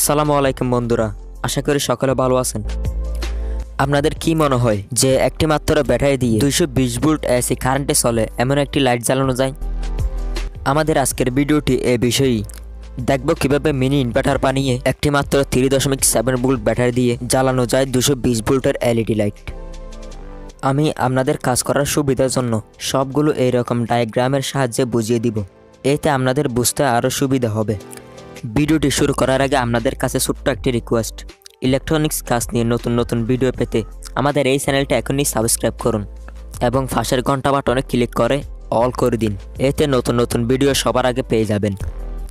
আসসালামু আলাইকুম বন্ধুরা, আশা করি সকলে ভালো আছেন। আপনাদের কি মনে হয় যে একটি মাত্র ব্যাটারি দিয়ে 220 ভোল্ট এসি কারেন্টে চলে এমন একটি লাইট জ্বালানো যায়? আমাদের আজকের ভিডিওটি এই বিষয়েই দেখব কিভাবে মিনি ইনভার্টার বানিয়ে একটি মাত্র 3.7 ভোল্ট ব্যাটারি দিয়ে জ্বালানো যায় 220 ভোল্টের এলইডি লাইট। আমি আপনাদের কাজ করার সুবিধার জন্য সবগুলো এইরকম ডায়াগ্রামের সাহায্যে বুঝিয়ে দিব, এতে আপনাদের বুঝতে আরও সুবিধা হবে। ভিডিওটি শুরু করার আগে আপনাদের কাছে ছোট্ট একটি রিকোয়েস্ট, ইলেকট্রনিক্স কাজ নিয়ে নতুন নতুন ভিডিও পেতে আমাদের এই চ্যানেলটা এখনই সাবস্ক্রাইব করুন এবং পাশের ঘন্টা বাটনে ক্লিক করে অল করে দিন, এতে নতুন নতুন ভিডিও সবার আগে পেয়ে যাবেন।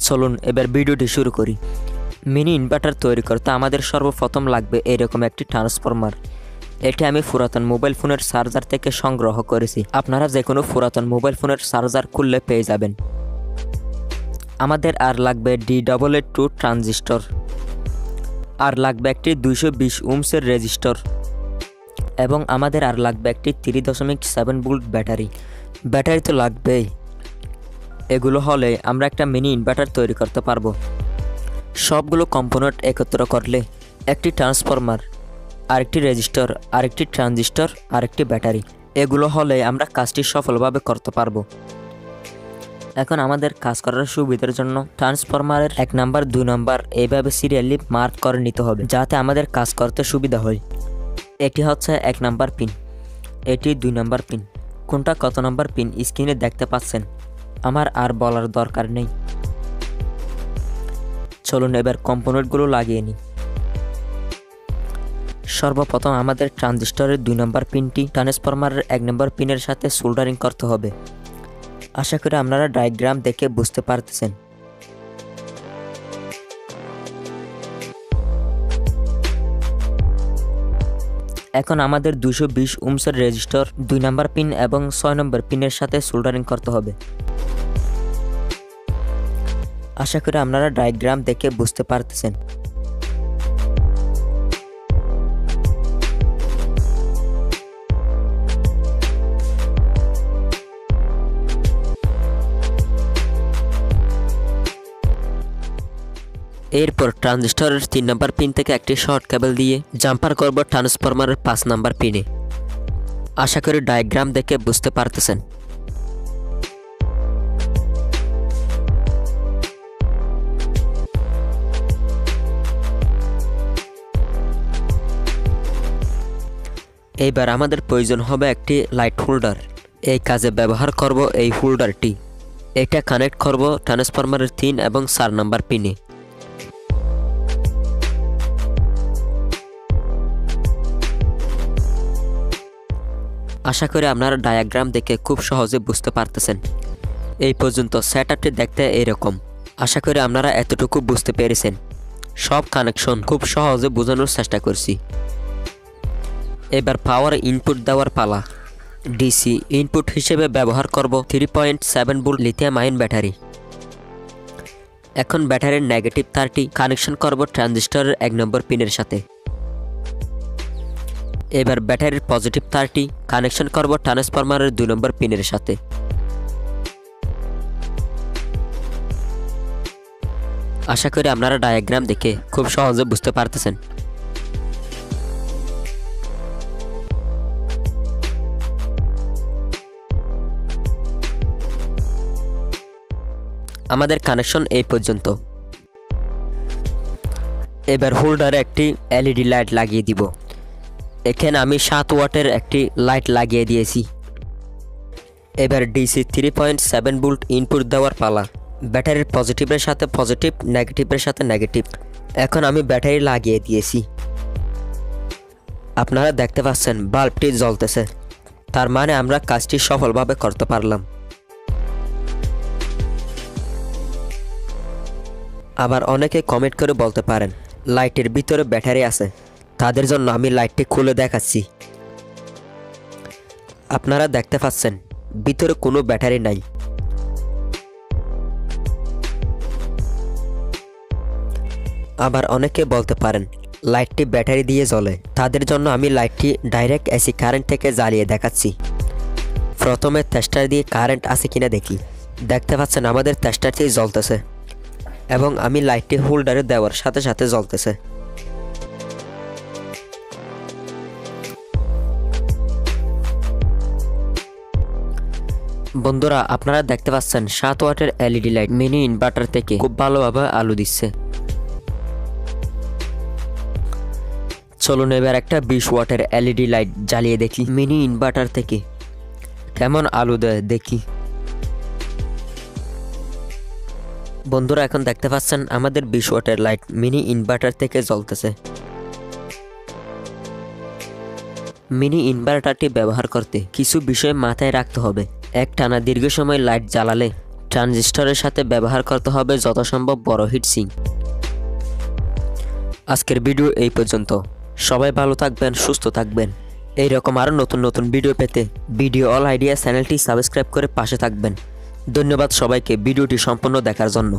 চলুন এবার ভিডিওটি শুরু করি। মিনি ইনভার্টার তৈরি করতে আমাদের সর্বপ্রথম লাগবে এরকম একটি ট্রান্সফরমার। এটি আমি পুরাতন মোবাইল ফোনের চার্জার থেকে সংগ্রহ করেছি, আপনারা যে কোনো পুরাতন মোবাইল ফোনের চার্জার খুললে পেয়ে যাবেন। আমাদের আর লাগবে D882 ট্রানজিস্টর, আর লাগবে একটি 220 ওহমসের রেজিস্টর, এবং আমাদের আর লাগবে একটি 3.7 ভোল্ট ব্যাটারি। ব্যাটারি তো লাগবেই, এগুলো হলে আমরা একটা মিনি ইনভার্টার তৈরি করতে পারবো। সবগুলো কম্পোনেন্ট একত্র করলে একটি ট্রান্সফরমার, আরেকটি রেজিস্টর, আরেকটি ট্রানজিস্টর, আরেকটি ব্যাটারি, এগুলো হলে আমরা কাজটি সফলভাবে করতে পারবো। এখন আমাদের কাজ করার সুবিধার জন্য ট্রান্সফরমারের 1 নাম্বার 2 নাম্বার এইভাবে সিরিয়ালি মার্ক করে নিতে হবে, যাতে আমাদের কাজ করতে সুবিধা হয়। এটি হচ্ছে 1 নাম্বার পিন, এটি 2 নাম্বার পিন। কোনটা কত নাম্বার পিন স্ক্রিনে দেখতে পাচ্ছেন, আমার আর বলার দরকার নেই। চলুন এবার কম্পোনেন্টগুলো লাগিয়ে নিই। সর্বপ্রথম আমাদের ট্রানজিস্টরের 2 নাম্বার পিনটি ট্রান্সফরমারের 1 নাম্বার পিনের সাথে সোল্ডারিং করতে হবে। আশা করি আপনারা ডায়াগ্রাম দেখে বুঝতে পারতেছেন। এখন আমাদের 220 ওহমসের রেজিস্টর 2 নাম্বার পিন এবং 6 নম্বর পিনের সাথে সোল্ডারিং করতে হবে। আশা করি আপনারা ডায়াগ্রাম দেখে বুঝতে পারতেছেন। এরপর ট্রানজিস্টরের 3 নাম্বার পিন থেকে একটি শর্ট কেবল দিয়ে জাম্পার করব ট্রান্সফরমারের 5 নাম্বার পিনে। আশা করি ডায়াগ্রাম দেখে বুঝতে পারতেছেন। এইবার আমাদের প্রয়োজন হবে একটি লাইট হোল্ডার। এই কাজে ব্যবহার করব এই হোল্ডারটি। এটা কানেক্ট করব ট্রান্সফরমারের 3 এবং 4 নাম্বার পিনে। আশা করি আপনারা ডায়াগ্রাম দেখে খুব সহজে বুঝতে পারতেছেন। এই পর্যন্ত সেটআপটি দেখতে এরকম। আশা করি আপনারা এতটুকু বুঝতে পেরেছেন। সব কানেকশন খুব সহজে বোঝানোর চেষ্টা করছি। এবার পাওয়ার ইনপুট দেওয়ার পালা। ডিসি ইনপুট হিসেবে ব্যবহার করব 3.7 ভোল্ট লিথিয়াম আয়ন ব্যাটারি। এখন ব্যাটারির নেগেটিভ তারটি কানেকশন করব ট্রানজিস্টরের 1 নম্বর পিনের সাথে। এবার ব্যাটারির পজিটিভ তারটি কানেকশন করব ট্রান্সফরমারের 2 নম্বর পিনের সাথে। আশা করি আপনারা ডায়াগ্রাম দেখে খুব সহজে বুঝতে পারতেছেন। আমাদের কানেকশন এই পর্যন্ত। এবার হোল্ডারে একটি এলইডি লাইট লাগিয়ে দিব। এখানে আমি 7 ওয়াটের একটি লাইট লাগিয়ে দিয়েছি। এবার ডিসি 3.7 ভোল্ট ইনপুট দেওয়ার পালা। ব্যাটারির পজিটিভের সাথে পজিটিভ, নেগেটিভের সাথে নেগেটিভ। এখন আমি ব্যাটারি লাগিয়ে দিয়েছি। আপনারা দেখতে পাচ্ছেন বাল্বটি জ্বলতেছে, তার মানে আমরা কাজটি সফলভাবে করতে পারলাম। আবার অনেকে কমেন্ট করে বলতে পারেন লাইটের ভিতরে ব্যাটারি আছে, তাদের জন্য আমি লাইটটি খুলে দেখাচ্ছি। আপনারা দেখতে পাচ্ছেন ভিতরে কোনো ব্যাটারি নাই। আবার অনেকে বলতে পারেন লাইটটি ব্যাটারি দিয়ে জ্বলে, তাদের জন্য আমি লাইটটি ডাইরেক্ট এসি কারেন্ট থেকে জ্বালিয়ে দেখাচ্ছি। প্রথমে টেস্টার দিয়ে কারেন্ট আছে কিনা দেখি। দেখতে পাচ্ছেন আমাদের টেস্টারটি জ্বলতেছে। এবং আমি লাইটটি হোল্ডারে দেওয়ার সাথে সাথে জ্বলতেছে। বন্ধুরা আপনারা দেখতে পাচ্ছেন 7 ওয়াটের এলইডি লাইট মিনি ইনভার্টার থেকে খুব ভালোভাবে আলো দিচ্ছে। চলুন এবার একটা 20 ওয়াটের এলইডি লাইট জ্বালিয়ে দেখি মিনি ইনভার্টার থেকে কেমন আলো দেয় দেখি। বন্ধুরা এখন দেখতে পাচ্ছেন আমাদের 20 ওয়াটের লাইট মিনি ইনভার্টার থেকে জ্বলতেছে। মিনি ইনভার্টারটি ব্যবহার করতে কিছু বিষয় মাথায় রাখতে হবে। একটানা দীর্ঘ সময় লাইট জ্বালালে ট্রানজিস্টরের সাথে ব্যবহার করতে হবে যত সম্ভব বড় হিটসিঙ্ক। আজকের ভিডিও এই পর্যন্ত। সবাই ভালো থাকবেন, সুস্থ থাকবেন। এইরকম আরও নতুন নতুন ভিডিও পেতে ভিডিও অল আইডিয়া চ্যানেলটি সাবস্ক্রাইব করে পাশে থাকবেন। ধন্যবাদ সবাইকে ভিডিওটি সম্পূর্ণ দেখার জন্য।